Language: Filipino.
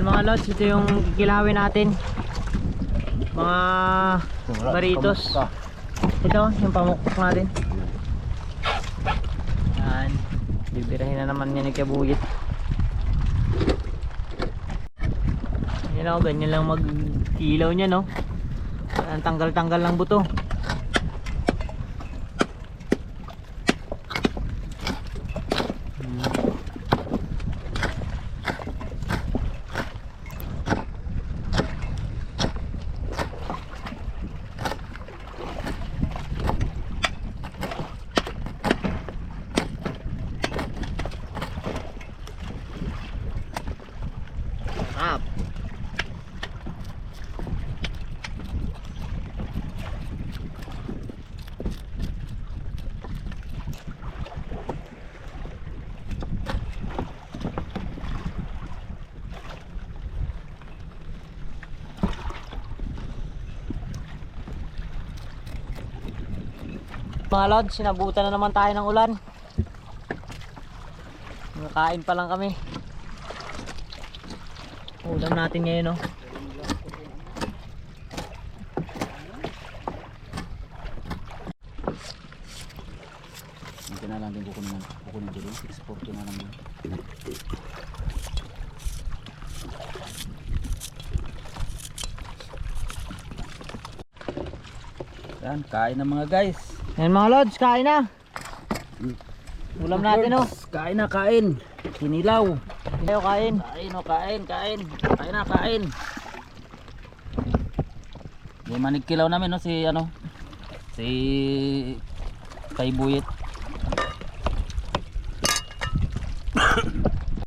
Mga lods, ito yung kilawin natin. Mga baritos. Ito, yung pamukpok natin. Yan. Bibirahin na naman yan ni Kabuyit. Yan o, ganyan lang mag-ilaw niya, no? Ang tanggal-tanggal ng buto. Up. Mga lods, sinabutan na naman tayo ng ulan. Nakain pa lang kami. Ulam natin ngayon, no? Hindi na lang din kukunin dito. 640 na naman. Yan, kain na mga guys. Yan mga lods, kain na. Ulam natin, no? Kain na, kain. Kinilaw. Ayaw kain. Kain o, kain. Kain na, kain. May manigkilaw namin, no? Si Kabuyit.